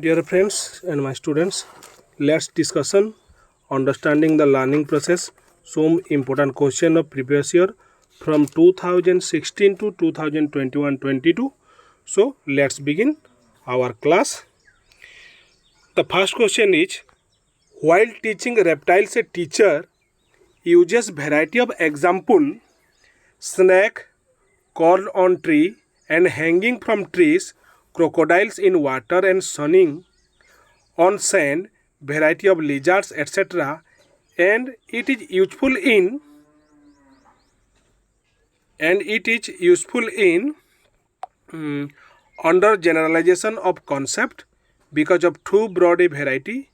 Dear friends and my students, let's discussion understanding the learning process. Some important question of previous year from 2016 to 2021-22. So let's begin our class. The first question is, while teaching reptiles, a teacher uses variety of example: snake, crawled on tree and hanging from trees, crocodiles in water and sunning on sand, variety of lizards, etc. And it is useful in under generalization of concept because of too broad a variety,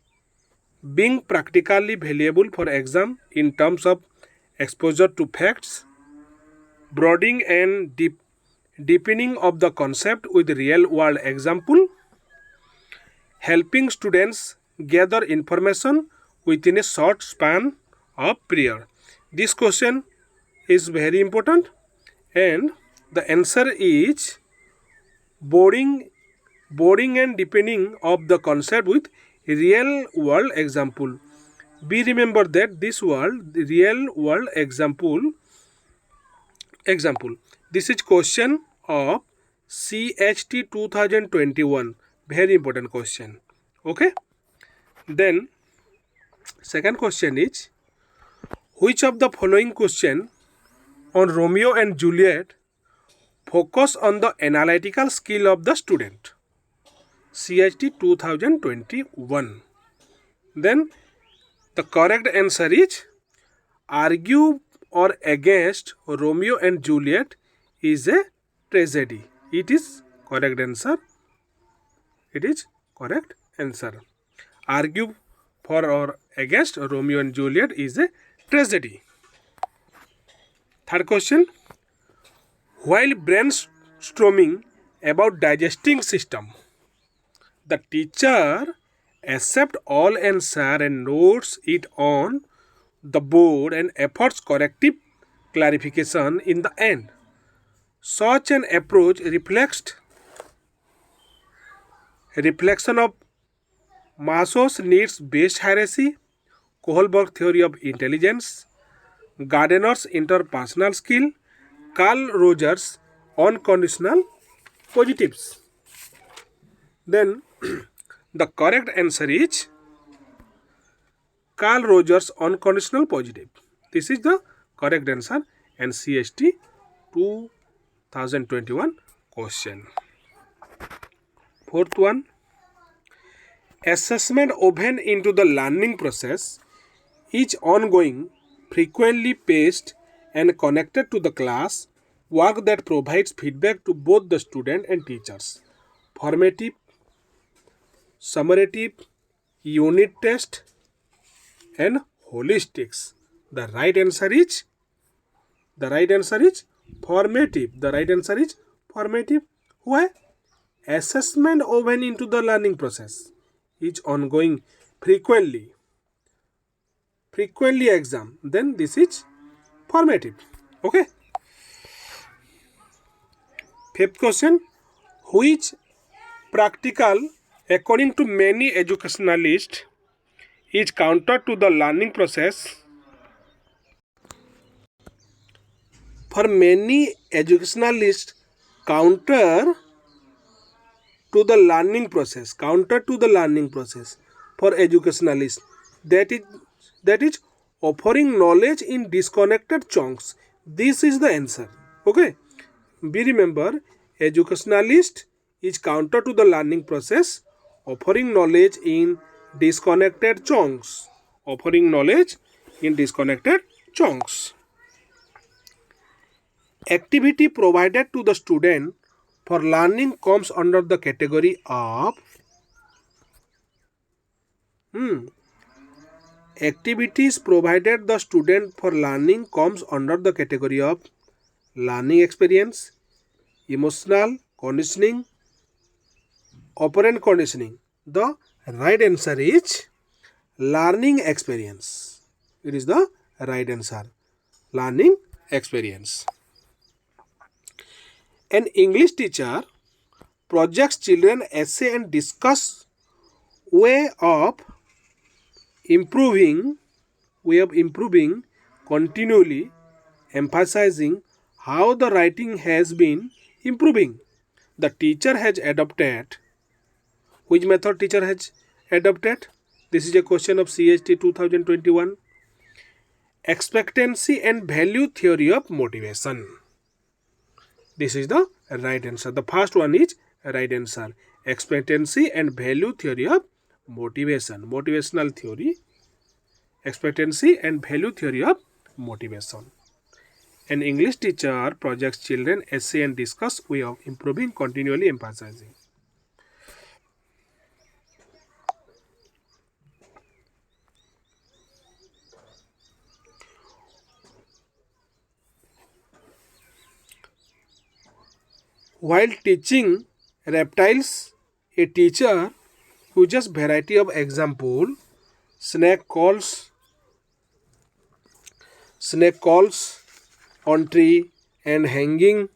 being practically valuable for exam in terms of exposure to facts, broadening and deepening of the concept with real world example, helping students gather information within a short span of period. This question is very important, and the answer is boring and deepening of the concept with real world example. Be remember that this real world example. This is question of CHT 2021. Very important question. Okay. Then second question is, which of the following question on Romeo and Juliet focus on the analytical skill of the student? CHT 2021. Then the correct answer is, argue or against Romeo and Juliet is a tragedy. It is correct answer. It is correct answer. Argue for or against Romeo and Juliet is a tragedy. Third question. While brainstorming about digesting system, the teacher accepts all answer and notes it on the board and efforts corrective clarification in the end. Such an approach reflection of Maslow's needs-based hierarchy, Kohlberg theory of intelligence, Gardner's interpersonal skill, Carl Rogers' unconditional positives. Then the correct answer is Carl Rogers' unconditional positive. This is the correct answer and CST 2021 question. Fourth one, assessment woven into the learning process is ongoing, frequently paced and connected to the class work that provides feedback to both the student and teachers. Formative, summative, unit test and holistics. The right answer is formative. The right answer is formative. Why? Assessment woven into the learning process is ongoing, frequently exam. Then this is formative. Okay. Fifth question. Which practical, according to many educationalists, is counter to the learning process? For many educationalists, counter to the learning process for educationalists, that is offering knowledge in disconnected chunks. This is the answer. Okay. Be remember, educationalist is counter to the learning process, offering knowledge in disconnected chunks. Activity provided to the student for learning comes under the category of activities provided the student for learning comes under the category of learning experience, emotional conditioning, operant conditioning. The right answer is learning experience. It is the right answer. Learning experience. An English teacher projects children essay and discuss way of improving continually emphasizing how the writing has been improving. The teacher has adopted. Which method teacher has adopted? This is a question of CHT 2021. Expectancy and value theory of motivation. This is the right answer. The first one is right answer. Expectancy and value theory of motivation. Motivational theory. Expectancy and value theory of motivation. An English teacher projects children essay and discuss way of improving, continually emphasizing. While teaching reptiles, a teacher uses variety of example. Snake calls on tree and hanging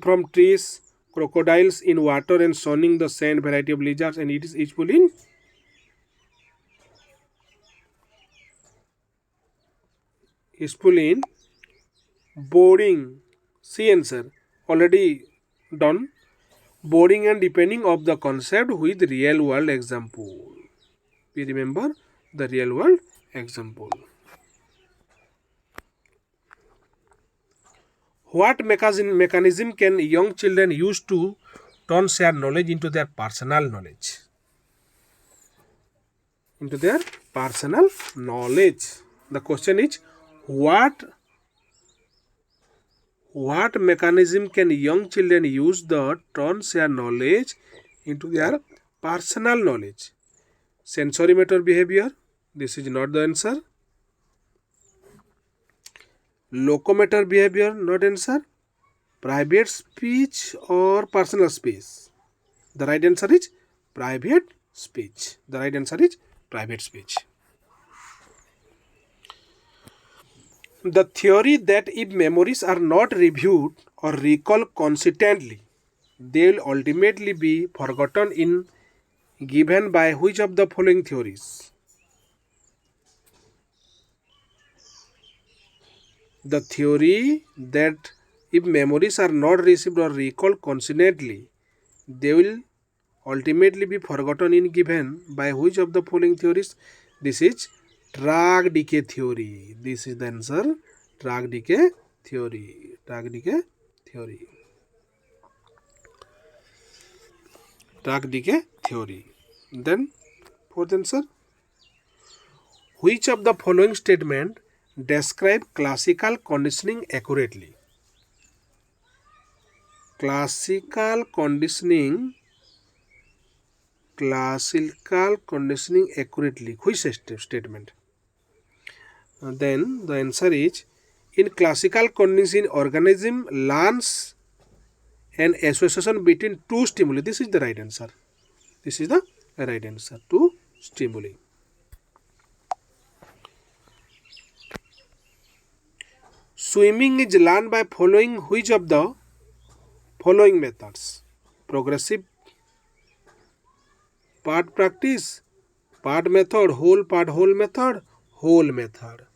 from trees, crocodiles in water and sunning the sand, variety of lizards, and it is useful in boarding. See answer already done. Boarding and depending of the concept with real world example. We remember the real world example. What mechanism can young children use to turn their knowledge into their personal knowledge? Into their personal knowledge. The question is, what mechanism can young children use to turn their knowledge into their personal knowledge? Sensorimotor behavior. This is not the answer. Locomotor behavior, not answer. Private speech or personal speech? The right answer is private speech. The right answer is private speech. The theory that if memories are not reviewed or recalled consistently, they will ultimately be forgotten in given by which of the following theories? The theory that if memories are not received or recalled consistently, they will ultimately be forgotten in given by which of the following theories? This is drag decay theory. This is the answer. Drag decay theory. Drag decay theory. Drag decay theory. Then fourth answer. Which of the following statement describe classical conditioning accurately? Classical conditioning accurately. Which statement? Then the answer is, in classical conditioning, organism learns an association between two stimuli. This is the right answer. This is the right answer. Two stimuli. Swimming is learned by following which of the following methods? Progressive part practice, part method, whole part whole method, whole method.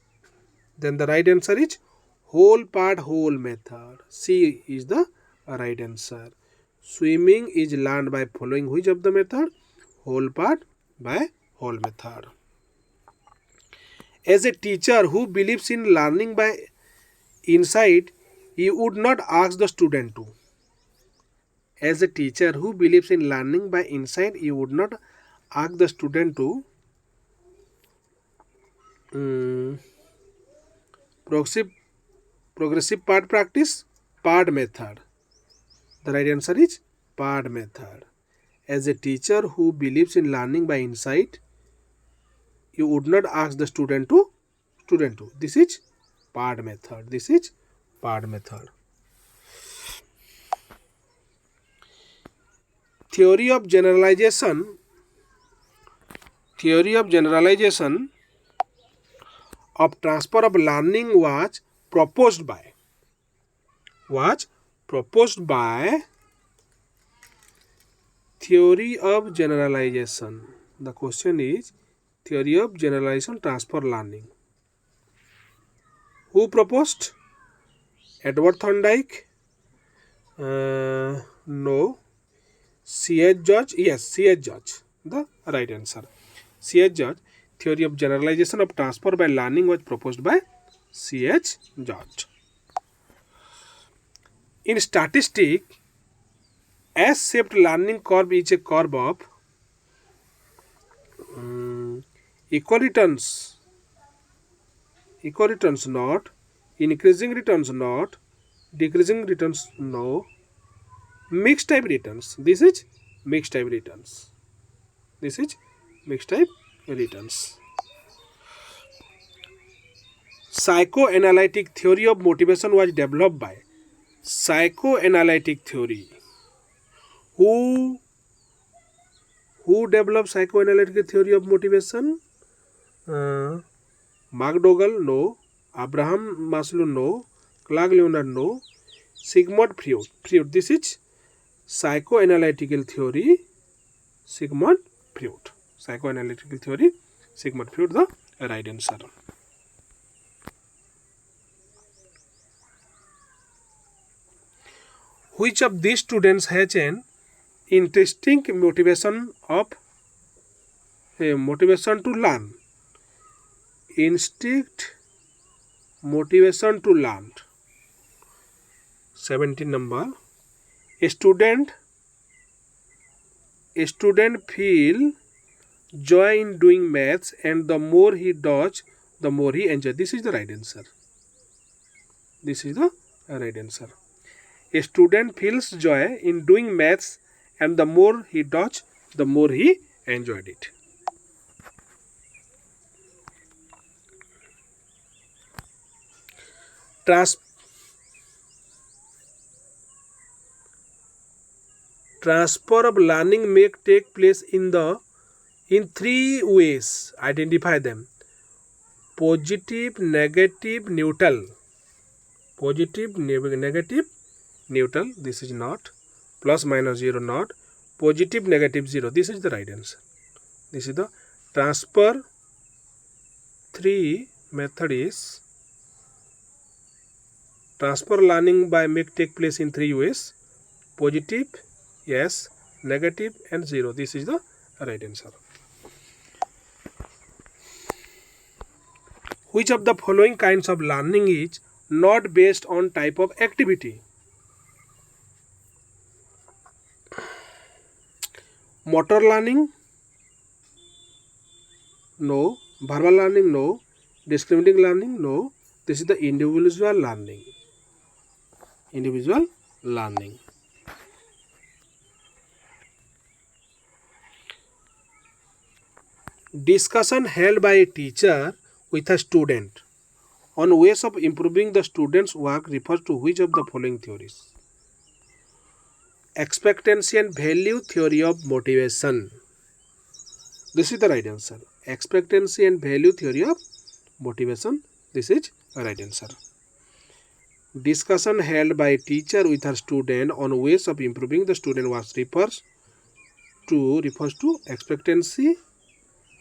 Then the right answer is whole part whole method. C is the right answer. Swimming is learned by following which of the method? Whole part by whole method. As a teacher who believes in learning by insight, he would not ask the student to. As a teacher who believes in learning by insight, he would not ask the student to progressive part practice, part method. The right answer is part method. As a teacher who believes in learning by insight, you would not ask the student to. This is part method. This is part method. Theory of generalization of transfer of learning was proposed by theory of generalization. The question is theory of generalization transfer learning. Who proposed? Edward Thorndike? No. C.H. George? Yes, C.H. George. The right answer. C.H. George. Theory of generalization of transfer by learning was proposed by C.H. George. In statistics, S-shaped learning curve is a curve of equal returns not, increasing returns not, decreasing returns no, mixed type returns. This is mixed type returns. This is mixed type returns. Psychoanalytic theory of motivation was developed by psychoanalytic theory. Who developed psychoanalytic theory of motivation? McDougall, no. Abraham Maslow, no. Clark Leonard, no. Sigmund Freud. This is psychoanalytical theory. Sigmund Freud. Psychoanalytical theory. Sigmund Freud, the right answer. Which of these students has an interesting motivation to learn? Instinct motivation to learn. 17 number. A student feel joy in doing maths, and the more he does, the more he enjoys. This is the right answer. This is the right answer. A student feels joy in doing maths, and the more he does, the more he enjoyed it. Transfer of learning may take place in three ways. Identify them. Positive, negative, neutral. Positive, negative, neutral. This is not. Plus, minus, 0, not. Positive, negative, 0. This is the right answer. This is the transfer. 3 method is transfer learning may take place in three ways. Positive, yes, negative, and 0. This is the right answer. Which of the following kinds of learning is not based on type of activity? Motor learning? No. Verbal learning? No. Discriminating learning? No. This is the individual learning. Individual learning. Discussion held by a teacher with a student on ways of improving the student's work refers to which of the following theories? Expectancy and value theory of motivation. This is the right answer. Expectancy and value theory of motivation. This is the right answer. Discussion held by a teacher with her student on ways of improving the student work refers to expectancy,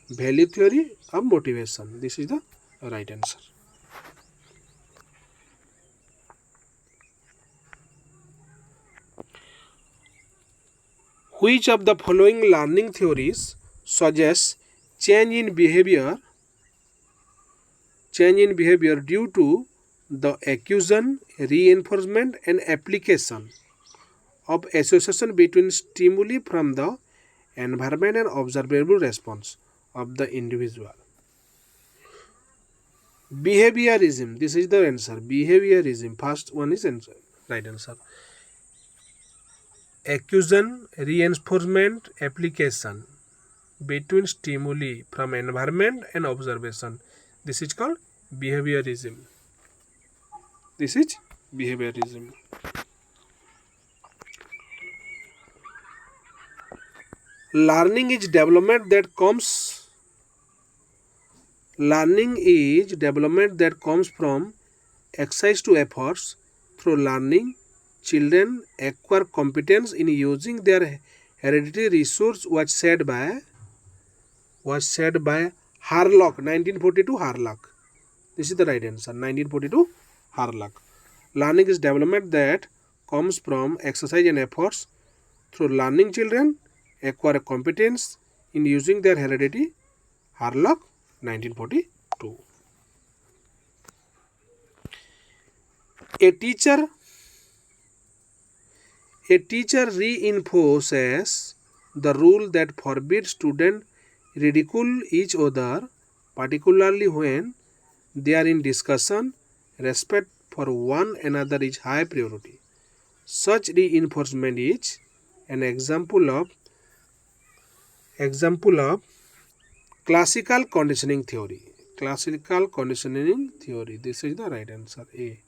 value theory of motivation. This is the right answer. Which of the following learning theories suggests change in behavior due to the acquisition, reinforcement, and application of association between stimuli from the environment and observable response of the individual? Behaviorism. This is the answer. Behaviorism. First one is answer. Right answer. Acquisition, reinforcement, application between stimuli from environment and observation. This is called behaviorism. This is behaviorism. Learning is development that comes from exercise to efforts. Through learning, children acquire competence in using their hereditary resource was said by Harlock, 1942 Harlock. This is the right answer, 1942 Harlock. Learning is development that comes from exercise and efforts. Through learning, children acquire competence in using their heredity. Harlock, 1942. A teacher reinforces the rule that forbids students ridicule each other, particularly when they are in discussion. Respect for one another is high priority. Such reinforcement is an example of classical conditioning theory. Classical conditioning theory. This is the right answer. A.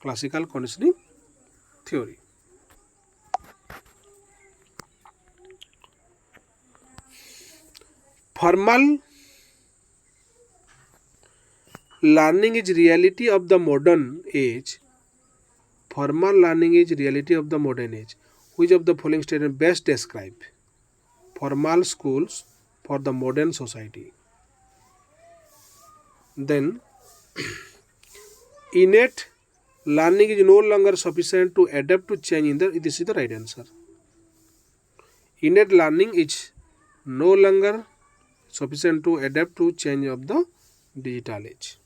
Classical conditioning theory. Formal learning is reality of the modern age. Formal learning is reality of the modern age. Which of the following statements best describe formal schools for the modern society? Then, innate learning is no longer sufficient to adapt to change in the. This is the right answer. Innate learning is no longer sufficient to adapt to change of the digital age.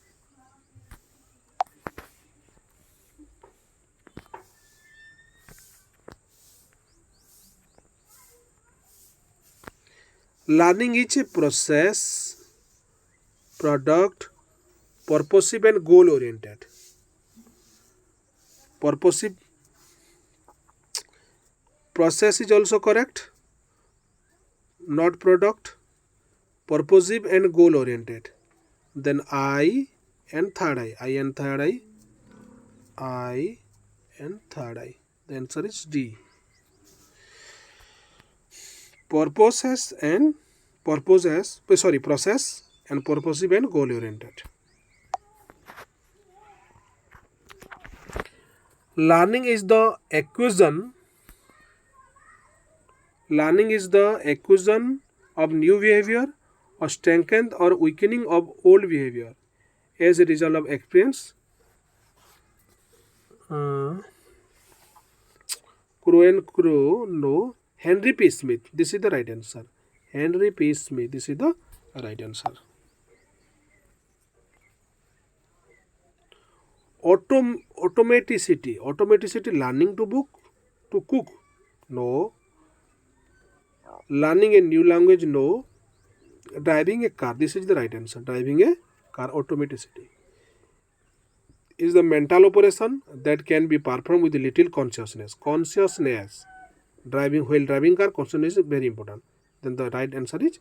Learning is a process, product, purposive and goal oriented. Purposive process is also correct, not product, purposive and goal oriented. Then I and third eye. I and third eye. The answer is D. Process and purposive and goal oriented. Learning is the acquisition of new behavior or strengthening or weakening of old behavior as a result of experience. Crow and Crow, no. Henry P. Smith, this is the right answer. Henry P. Smith, this is the right answer. Automaticity, learning to cook, no. Learning a new language, no. Driving a car, this is the right answer. Driving a car, automaticity is the mental operation that can be performed with little consciousness. While driving car, consciousness is very important. Then the right answer is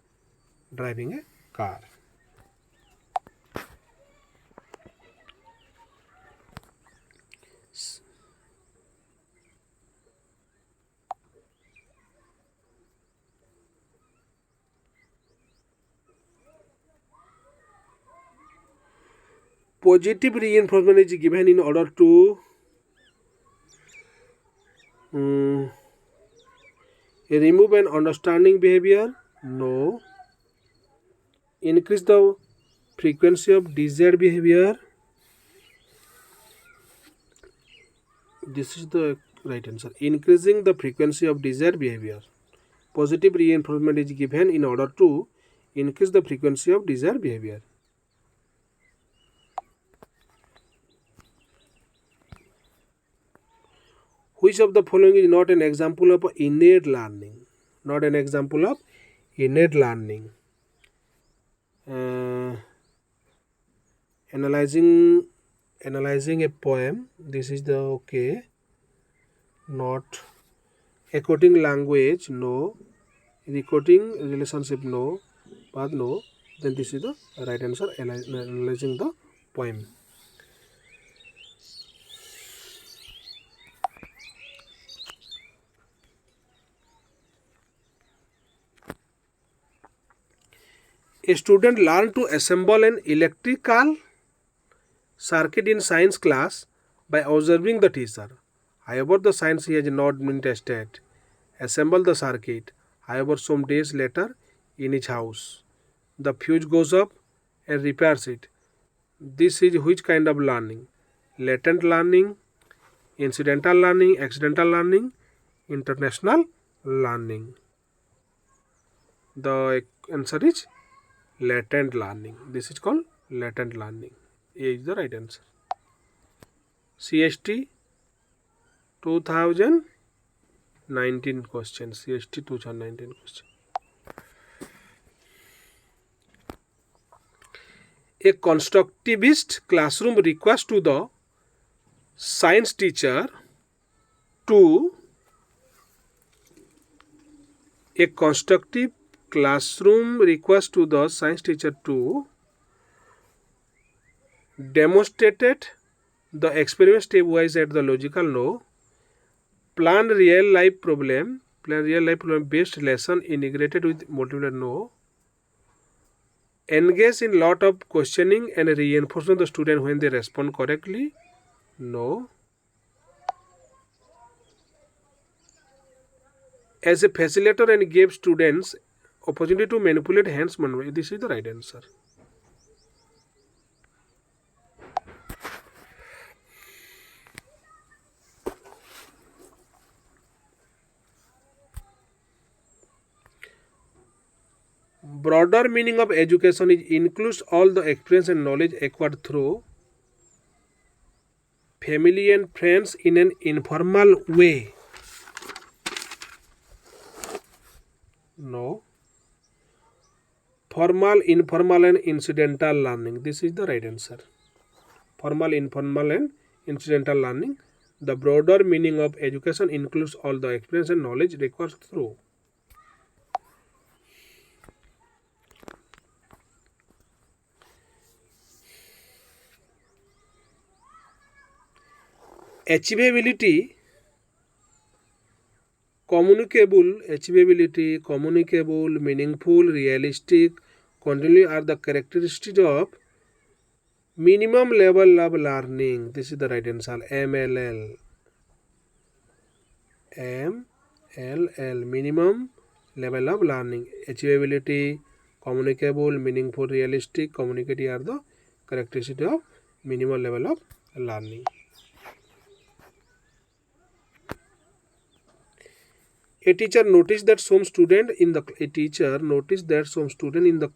driving a car. Positive reinforcement is given in order to remove an understanding behavior, no. Increase the frequency of desired behavior, this is the right answer. Increasing the frequency of desired behavior. Positive reinforcement is given in order to increase the frequency of desired behavior. Which of the following is not an example of innate learning? Not an example of innate learning. Analyzing a poem. This is the okay. Not. Encoding language, no. Recording relationship, no. Path, no. Then this is the right answer. Analyzing the poem. A student learned to assemble an electrical circuit in science class by observing the teacher. However, the science he has not been tested assemble the circuit. However, some days later, in his house, the fuse goes up and repairs it. This is which kind of learning? Latent learning, incidental learning, accidental learning, international learning. The answer is latent learning. This is called latent learning. A is the right answer. CST 2019 question. CST 2019 question. A constructivist classroom requires to the science teacher to a constructive classroom requires to the science teacher to demonstrate the experiment stepwise at the logical no, plan real life problem based lesson integrated with multiple no, engage in lot of questioning and reinforcing the student when they respond correctly, no. As a facilitator and gave students opportunity to manipulate hands manually. This is the right answer. Broader meaning of education includes all the experience and knowledge acquired through family and friends in an informal way. No. Formal, informal and incidental learning. This is the right answer. Formal, informal and incidental learning. The broader meaning of education includes all the experience and knowledge required through achievability, communicable, meaningful, realistic, continually are the characteristics of minimum level of learning. This is the right answer. MLL. Minimum level of learning. Achievability, communicable, meaningful, realistic, communicative are the characteristics of minimum level of learning. A teacher noticed that some student in the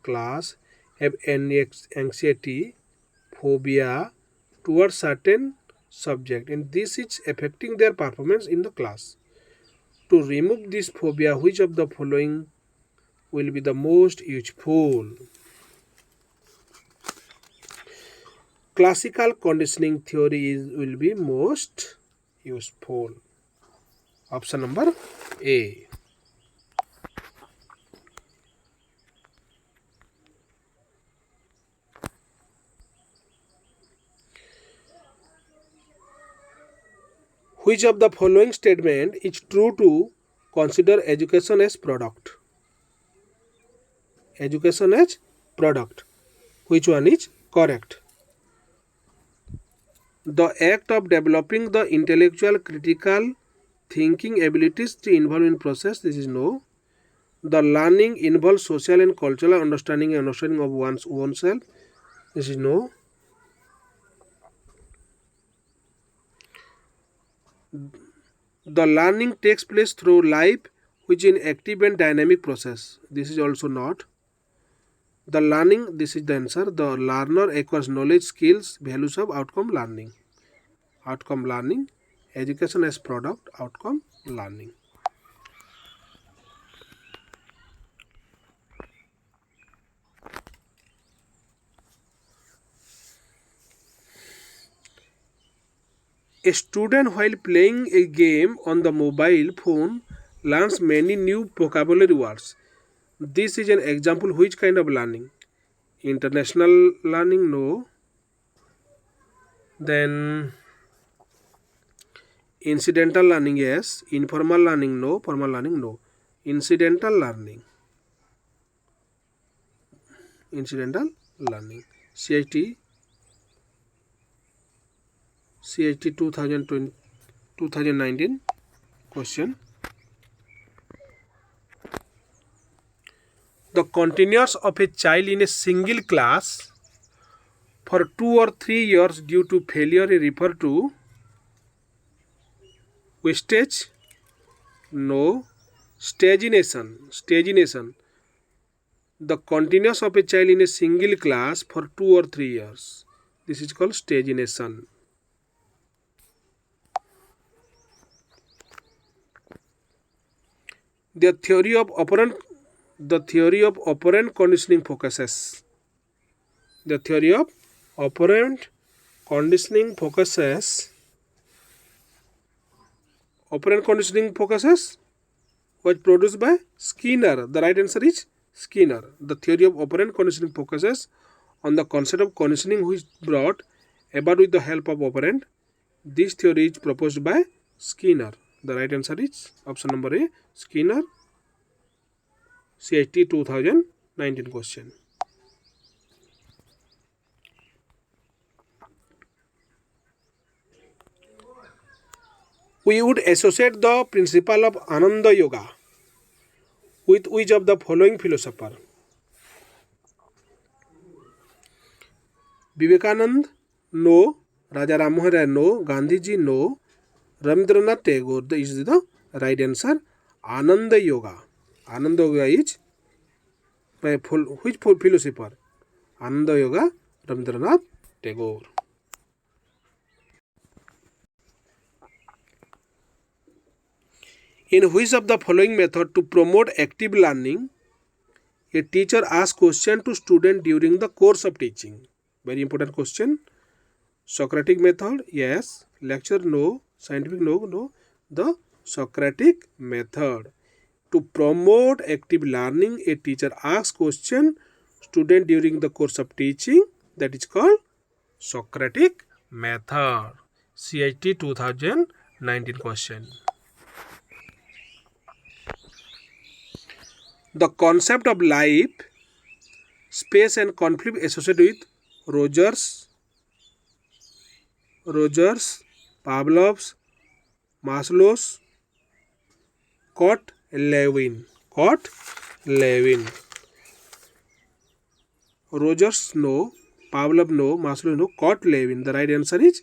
class have anxiety, phobia towards certain subject, and this is affecting their performance in the class. To remove this phobia, which of the following will be the most useful? Classical conditioning theory will be most useful. Option number A. Which of the following statement is true to consider education as product? Education as product. Which one is correct? The act of developing the intellectual critical thinking abilities to involve in process. This is no. The learning involves social and cultural understanding and understanding of one's own self. This is no. The learning takes place through life, which is an active and dynamic process. This is also not. The learning, this is the answer. The learner acquires knowledge, skills, values of outcome learning. Outcome learning. Education as product, outcome learning. A student while playing a game on the mobile phone learns many new vocabulary words. This is an example which kind of learning? International learning, no. Then incidental learning, yes. Informal learning, no. Formal learning, no. Incidental learning. Incidental learning. CIT 2019 question. The continuance of a child in a single class for 2 or 3 years due to failure is referred to wastage? No. Stagnation. The continuance of a child in a single class for 2 or 3 years. This is called stagnation. The theory of operant conditioning focuses. The theory of operant conditioning focuses. Operant conditioning focuses was produced by Skinner. The right answer is Skinner. The theory of operant conditioning focuses on the concept of conditioning which brought about with the help of operant. This theory is proposed by Skinner. The right answer is option number A, Skinner. CHT 2019 question. We would associate the principle of Ananda Yoga with which of the following philosopher? Vivekanand? No. Raja Ram Mohan Rai? No. Gandhiji? No. Rabindranath Tagore is the right answer. Ananda Yoga. Ananda Yoga is by which philosopher? Ananda Yoga, Rabindranath Tagore. In which of the following method to promote active learning, a teacher asks question to student during the course of teaching? Very important question. Socratic method? Yes. Lecture? No. Scientific? No. The Socratic method. To promote active learning, a teacher asks question student during the course of teaching. That is called Socratic method. CIT 2019 question. The concept of life, space and conflict associated with Rogers, Pavlov's, Maslow's, Levin. Rogers no, Pavlov no, Maslow no, Levin. The right answer is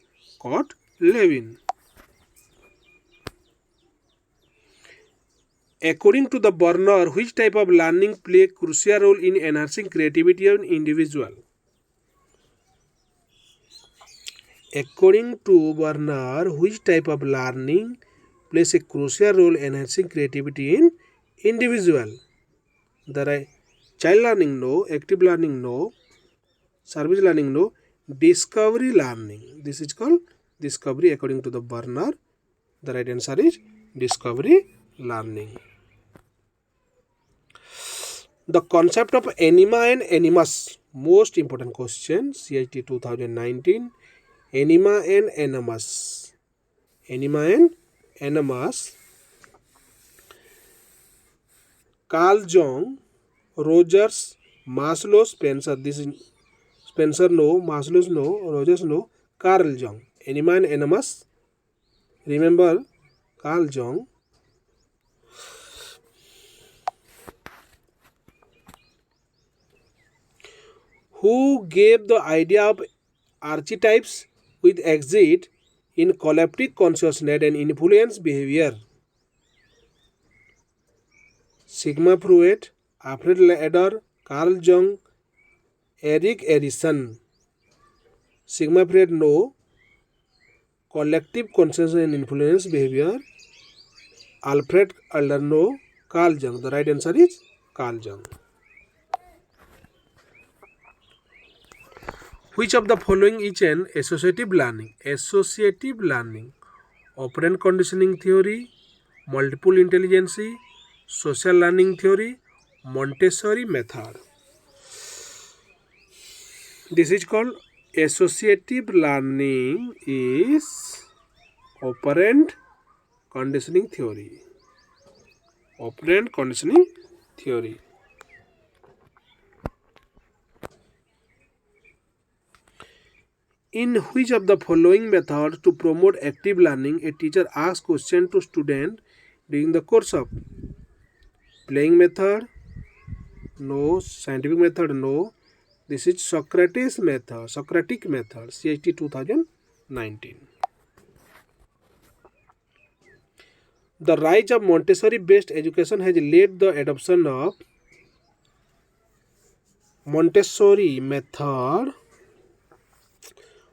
Levin. According to the Berner, which type of learning play a crucial role in enhancing creativity of an individual? According to Berner, which type of learning plays a crucial role in enhancing creativity in individual? The right child learning no, active learning no, service learning no, discovery learning. This is called discovery according to the Berner. The right answer is discovery learning. The concept of anima and animus, most important question, CIT 2019. Anima and animus. Carl Jung, Rogers, Maslow, Spencer. This is Spencer no, Maslow no, Rogers no, Carl Jung. Anima and animus. Remember Carl Jung. Who gave the idea of archetypes with exit in collective consciousness and influence behavior? Sigmund Freud, Alfred Adler, Carl Jung, Erik Erikson. Sigmund Freud no, collective consciousness and influence behavior. Alfred Adler no, Carl Jung. The right answer is Carl Jung. Which of the following is an associative learning? Operant conditioning theory, multiple intelligence, social learning theory, Montessori method. This is called associative learning is operant conditioning theory. In which of the following methods to promote active learning, a teacher asks question to student during the course of playing method, No. Scientific method, no. This is Socrates method, Socratic method, CHT 2019. The rise of Montessori-based education has led the adoption of Montessori method.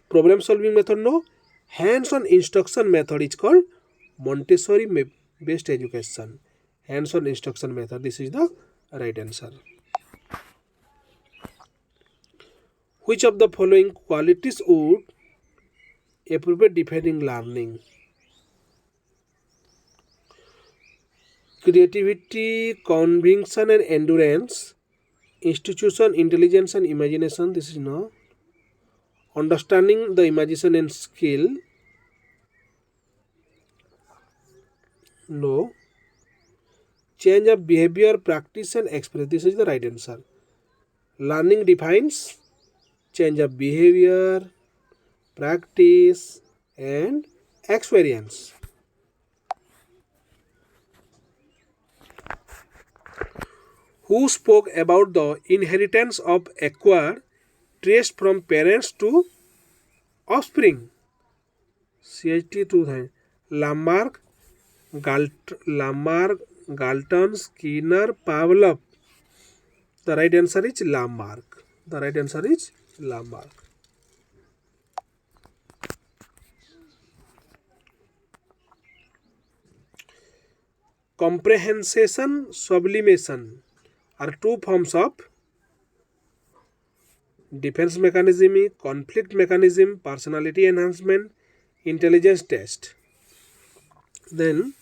Problem solving method, no. Hands-on instruction method is called Montessori based education. Hands-on instruction method. This is the right answer. Which of the following qualities would appropriate defining learning? Creativity, conviction and endurance, institution, intelligence and imagination. This is no. Understanding the imagination and skill, no. Change of behavior, practice and experience. This is the right answer. Learning defines change of behavior, practice and experience. Who spoke about the inheritance of acquired traits from parents to offspring? CHT 2000. Lamarck, Galton, Skinner, Pavlov. The right answer is Lamarck. The right answer is Lamarck. Comprehension, sublimation are two forms of defense mechanism, conflict mechanism, personality enhancement, intelligence test. Then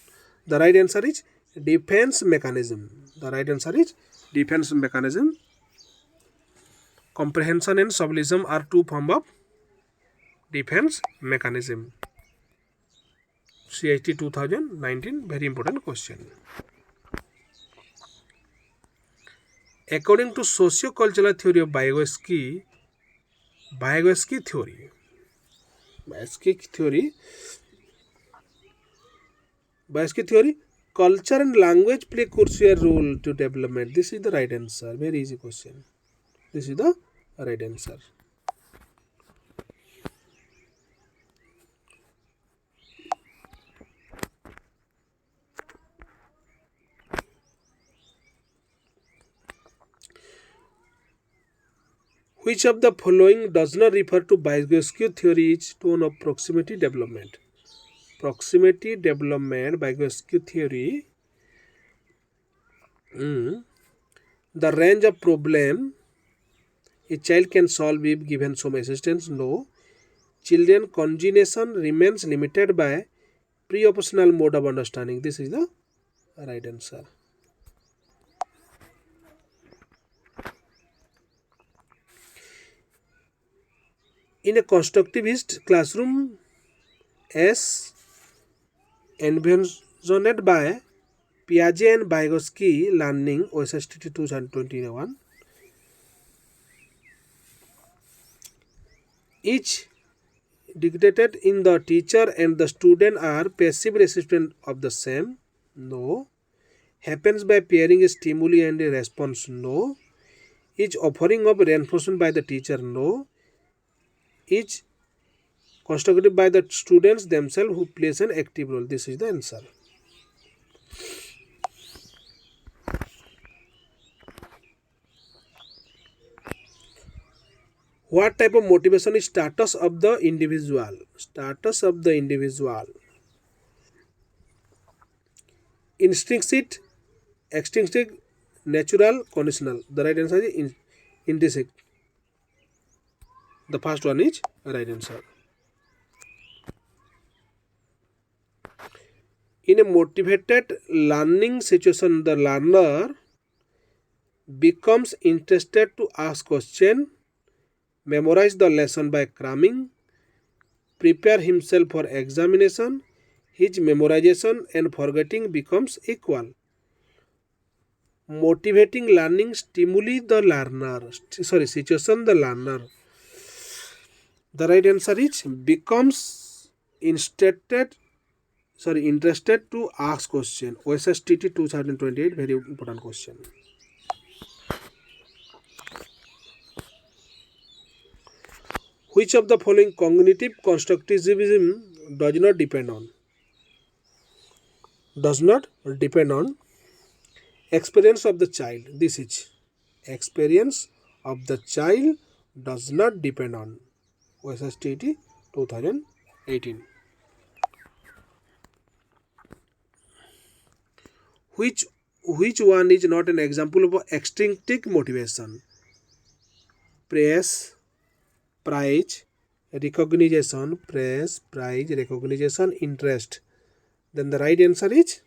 the right answer is defense mechanism. The right answer is defense mechanism. Comprehension and sublimation are two forms of defense mechanism. CHT 2019, very important question. According to socio-cultural theory of Vygotsky theory, culture and language play crucial role to development. This is the right answer. Very easy question. This is the right answer. Which of the following does not refer to Vygotsky theory is tone of proximity development? Proximity development, Vygotsky theory. The range of problem a child can solve if given some assistance, no. Children congenition remains limited by pre-operational mode of understanding. This is the right answer. In a constructivist classroom, as envisioned by Piaget and Vygotsky learning, OSSTET 2021, each dictated in the teacher and the student are passive recipient of the same, no. Happens by pairing a stimuli and a response, no. Each offering of reinforcement by the teacher, no. Each constructed by the students themselves who plays an active role. This is the answer. What type of motivation is status of the individual? Status of the individual. Intrinsic, extrinsic, natural, conditional. The right answer is intrinsic. The first one is right answer. In a motivated learning situation, the learner becomes interested to ask question, memorize the lesson by cramming, prepare himself for examination. His memorization and forgetting becomes equal. Motivating learning stimuli the learner. Situation the learner. The right answer is becomes interested to ask question. OSSTT 2028, very important question. Which of the following cognitive constructivism does not depend on? Does not depend on experience of the child. This is experience of the child does not depend on OSSTET 2018. Which one is not an example of extrinsic motivation? Praise, prize, recognition, praise, prize, recognition, interest. Then the right answer is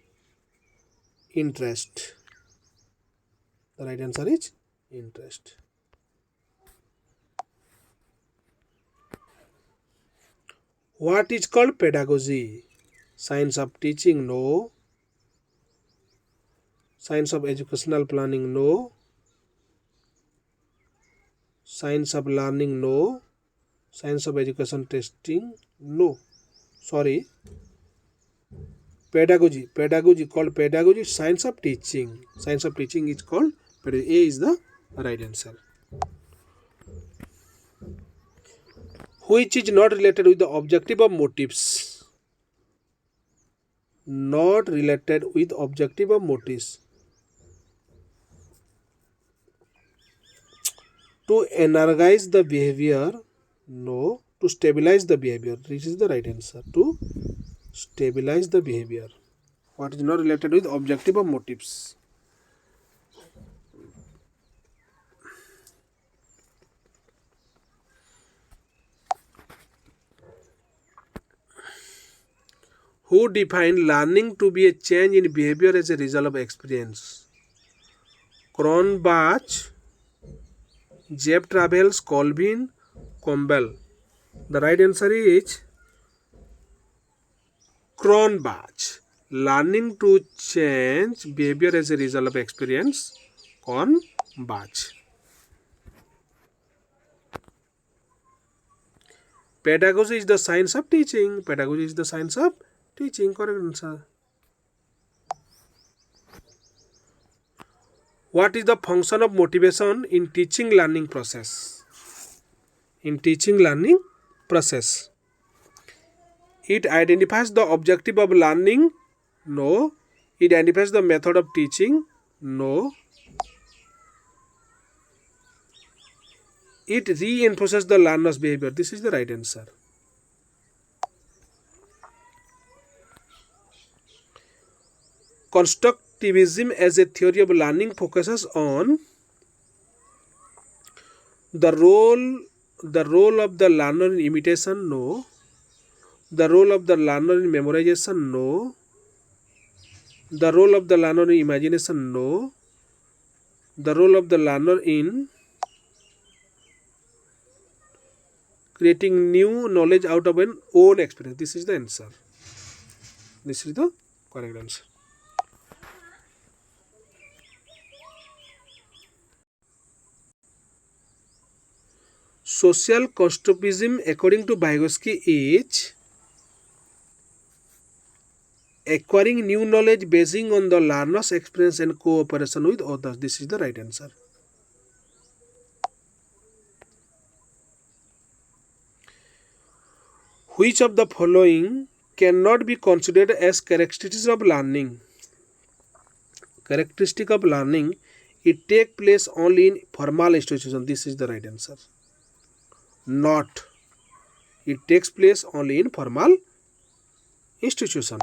interest. The right answer is interest. What is called pedagogy? Science of teaching? No. Science of educational planning? No. Science of learning? No. Science of education testing? No. Sorry. Pedagogy called pedagogy. Science of teaching is called pedagogy. A is the right answer. Which is not related with the objective of motives? Not related with objective of motives. To energize the behavior? No. To stabilize the behavior. This is the right answer. To stabilize the behavior. What is not related with objective of motives? Who defined learning to be a change in behavior as a result of experience? Cronbach, Jeb Travels, Colvin, Campbell. The right answer is Cronbach. Learning to change behavior as a result of experience. Cronbach. Pedagogy is the science of teaching. Pedagogy is the science of teaching. Correct answer. What is the function of motivation in teaching learning process? In teaching learning process. It identifies the objective of learning? No. It identifies the method of teaching? No. It reinforces the learner's behavior. This is the right answer. Constructivism as a theory of learning focuses on the role of the learner in imitation? No. The role of the learner in memorization? No. The role of the learner in imagination? No. The role of the learner in creating new knowledge out of an own experience. This is the answer. This is the correct answer. Social constructivism according to Vygotsky is acquiring new knowledge basing on the learner's experience and cooperation with others. This is the right answer. Which of the following cannot be considered as characteristics of learning? Characteristic of learning, it takes place only in formal institutions. This is the right answer. Not. It takes place only in formal institution.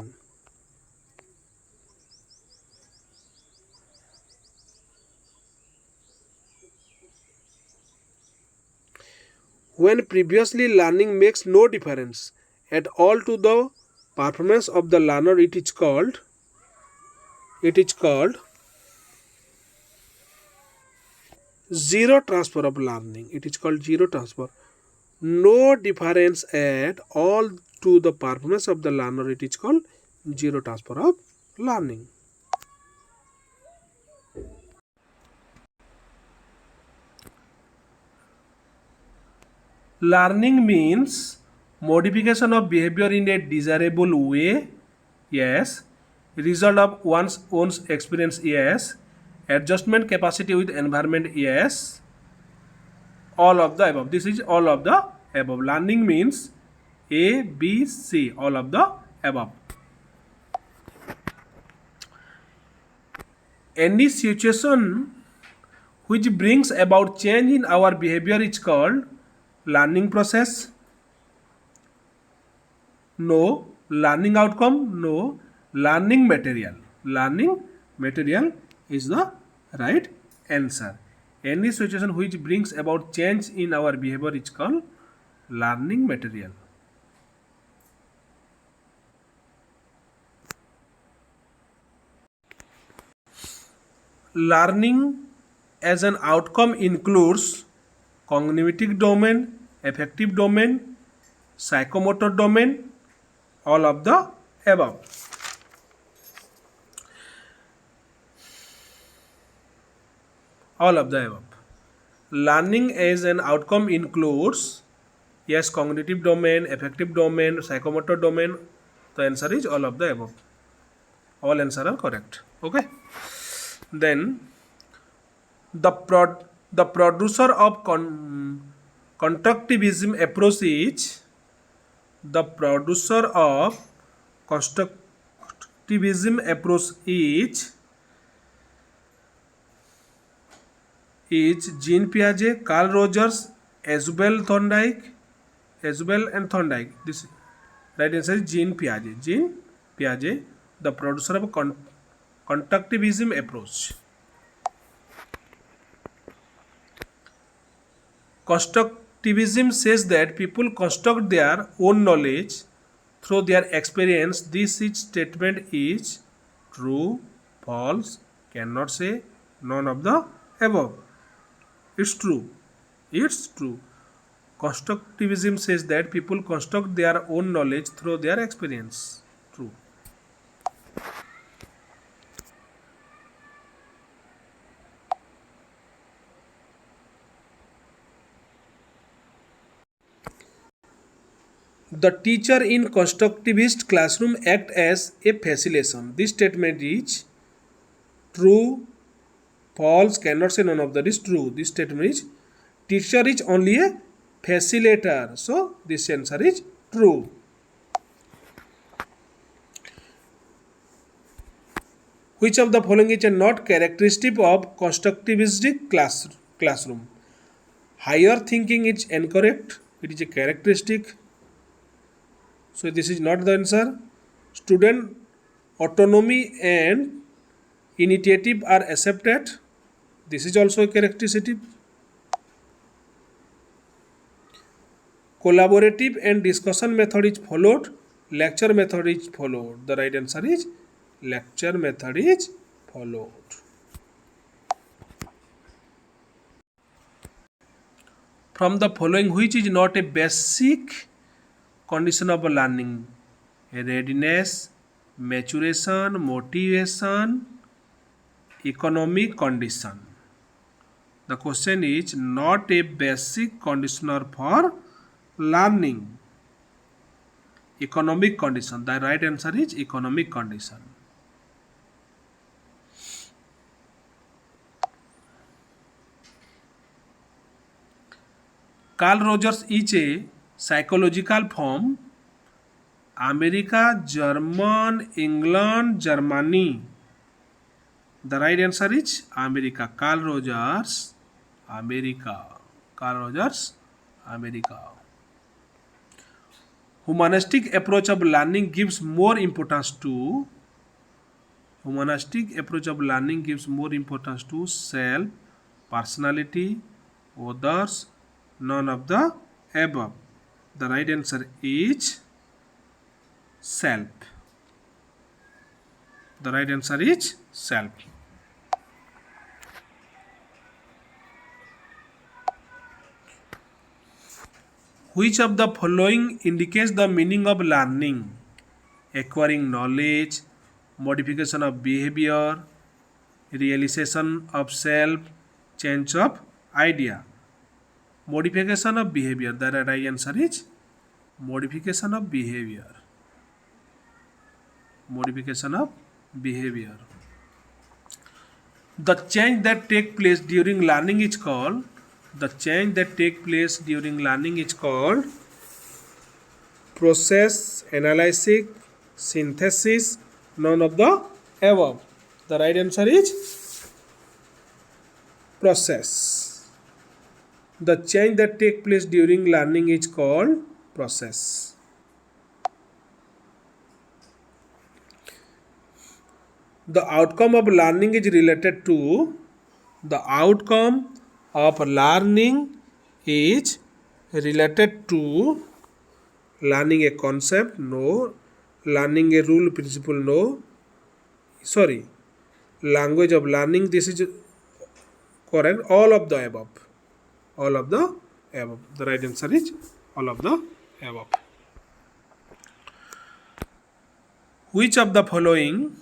When previously learning makes no difference at all to the performance of the learner, it is called zero transfer of learning. It is called zero transfer. No difference at all to the performance of the learner, it is called zero transfer of learning. Learning means modification of behavior in a desirable way. Yes. Result of one's own experience. Yes. Adjustment capacity with environment. Yes. All of the above. This is all of the above. Learning means A, B, C, all of the above. Any situation which brings about change in our behavior is called learning process. No. Learning outcome? No. Learning material. Learning material is the right answer. Any situation which brings about change in our behavior is called learning material. Learning as an outcome includes cognitive domain, affective domain, psychomotor domain, all of the above. All of the above. Learning as an outcome includes, yes, cognitive domain, affective domain, psychomotor domain. The answer is all of the above. All answers are correct. Okay. Then the producer of constructivism approach is, the producer of constructivism approach is Jean Piaget, Carl Rogers, Asbel and Thorndike. This right answer is Jean Piaget. Jean Piaget, the producer of constructivism approach. Constructivism says that people construct their own knowledge through their experience. This statement is true, false, cannot say, none of the above. It's true. It's true. Constructivism says that people construct their own knowledge through their experience. True. The teacher in constructivist classroom act as a facilitation. This statement is true, false, cannot say, none of that is true. This statement is teacher is only a facilitator. So this answer is true. Which of the following is not characteristic of constructivistic classroom? Higher thinking is incorrect. It is a characteristic. So this is not the answer. Student autonomy and initiative are accepted. This is also a characteristic. Collaborative and discussion method is followed. Lecture method is followed. The right answer is lecture method is followed. From the following, which is not a basic condition of learning? Readiness, maturation, motivation, economic condition. The question is not a basic conditioner for learning. Economic condition. The right answer is economic condition. Carl Rogers is a psychological form. America, German, England, Germany. The right answer is America. Carl Rogers, America. Carl Rogers, America. Humanistic approach of learning gives more importance to self, personality, others, none of the above. The right answer is self. The right answer is self. Which of the following indicates the meaning of learning? Acquiring knowledge, modification of behavior, realization of self, change of idea. Modification of behavior. The right answer is modification of behavior. Modification of behavior. The change that takes place during learning is called The change that take place during learning is called process, analysis, synthesis, none of the above. The right answer is process. The change that take place during learning is called process. The outcome of learning is related to the outcome of learning is related to learning a concept, no. Learning a rule, principle, no. Sorry, language of learning, this is correct. All of the above. All of the above. The right answer is all of the above. Which of the following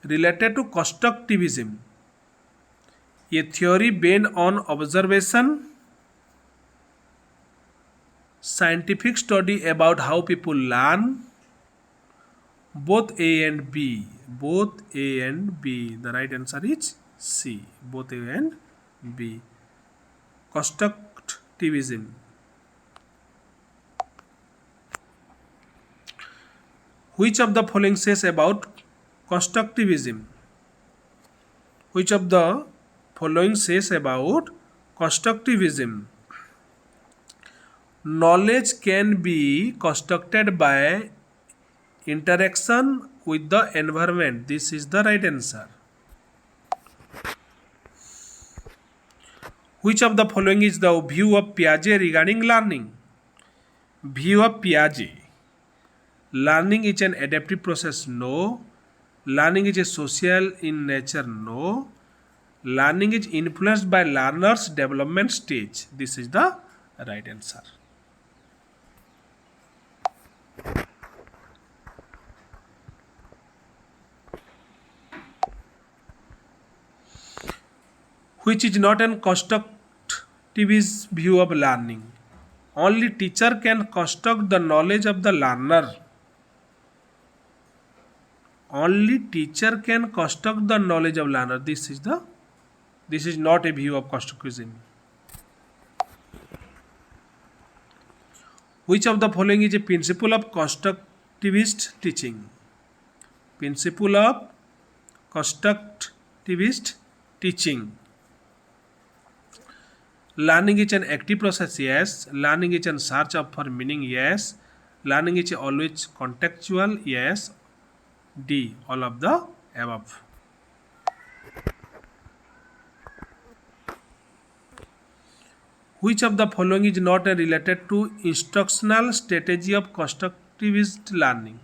related to constructivism? A theory based on observation, scientific study about how people learn, both A and B. Both A and B. The right answer is C. Both A and B. Constructivism. Which of the following says about constructivism? Which of the following says about constructivism? Knowledge can be constructed by interaction with the environment. This is the right answer. Which of the following is the view of Piaget regarding learning? View of Piaget. Learning is an adaptive process, no. Learning is a social in nature, no. Learning is influenced by learner's development stage. This is the right answer. Which is not an constructivist view of learning. Only teacher can construct the knowledge of the learner. Only teacher can construct the knowledge of learner. This is not a view of constructivism. Which of the following is a principle of constructivist teaching? Principle of constructivist teaching. Learning is an active process, yes. Learning is a search for meaning, yes. Learning is always contextual, yes. D. All of the above. Which of the following is not related to instructional strategy of constructivist learning?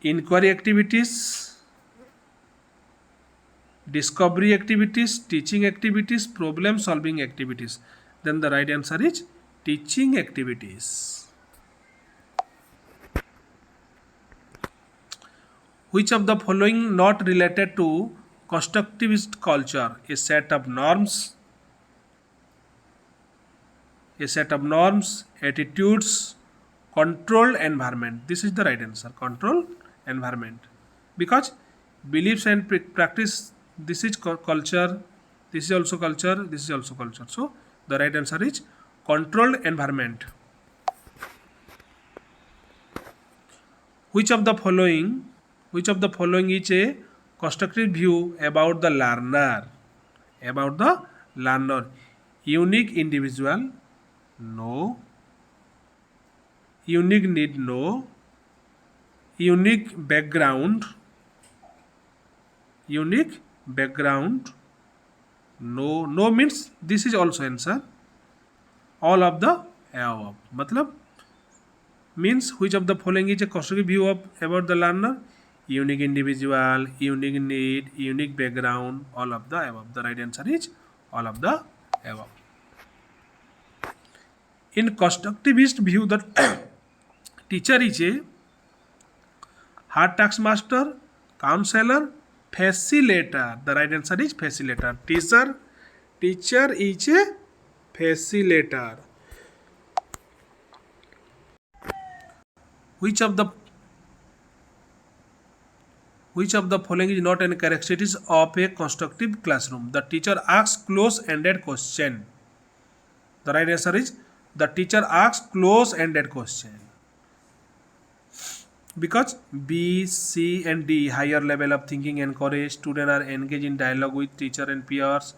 Inquiry activities, discovery activities, teaching activities, problem solving activities. Then the right answer is teaching activities. Which of the following not related to constructivist culture? A set of norms, attitudes, controlled environment. This is the right answer. Controlled environment. Because beliefs and practice, this is culture, this is also culture, this is also culture. So the right answer is controlled environment. Which of the following is a constructive view about the learner? About the learner. Unique individual, no. Unique need, no. Unique background, no. No means this is also answer. All of the above. Matlab means which of the following is a constructive view of about the learner? Unique individual, unique need, unique background, all of the above. The right answer is all of the above. In constructivist view, the teacher is a hard task master, counselor, facilitator. The right answer is facilitator. Teacher is a facilitator. Which of the Which of the following is not an characteristic of a constructive classroom? The teacher asks close-ended question. The right answer is the teacher asks close-ended question. Because B, C and D, higher level of thinking encouraged, students are engaged in dialogue with teacher and peers,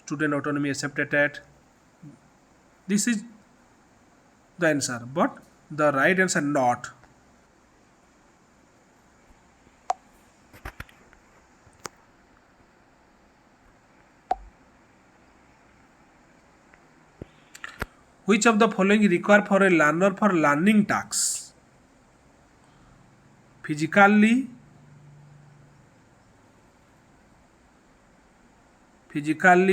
student autonomy accepted at. This is the answer, but the right answer not. Which of the following require for a learner for learning tasks? Physically,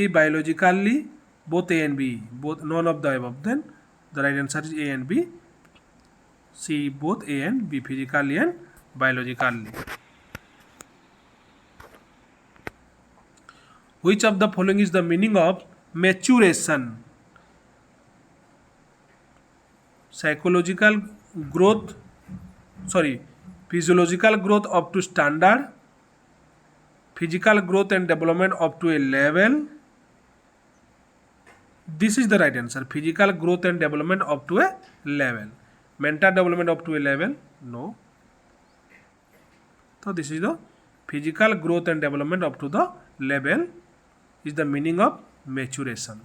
biologically, both A and B, both none of the above. Then the right answer is A and B. C, both A and B, physically and biologically. Which of the following is the meaning of maturation? Psychological growth, physiological growth up to standard, physical growth and development up to a level. This is the right answer. Physical growth and development up to a level. Mental development up to a level? No. So this is the physical growth and development up to the level is the meaning of maturation.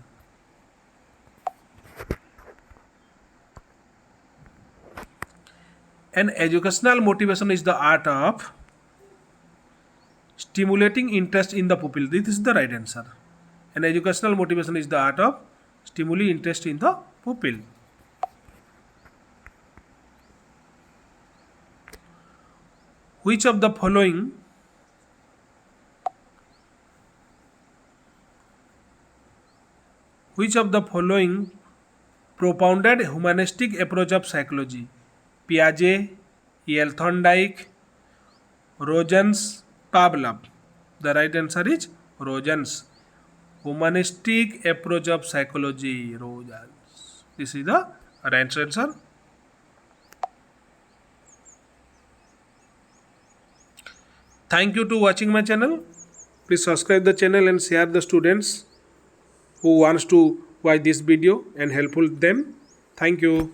An educational motivation is the art of stimulating interest in the pupil. This is the right answer. An educational motivation is the art of stimulating interest in the pupil. Which of the following propounded humanistic approach of psychology? Piaget, E.L. Thorndike, Rogers, Pavlov. The right answer is Rogers. Humanistic approach of psychology, Rogers. This is the right answer. Thank you to watching my channel. Please subscribe the channel and share the students who wants to watch this video and helpful them. Thank you.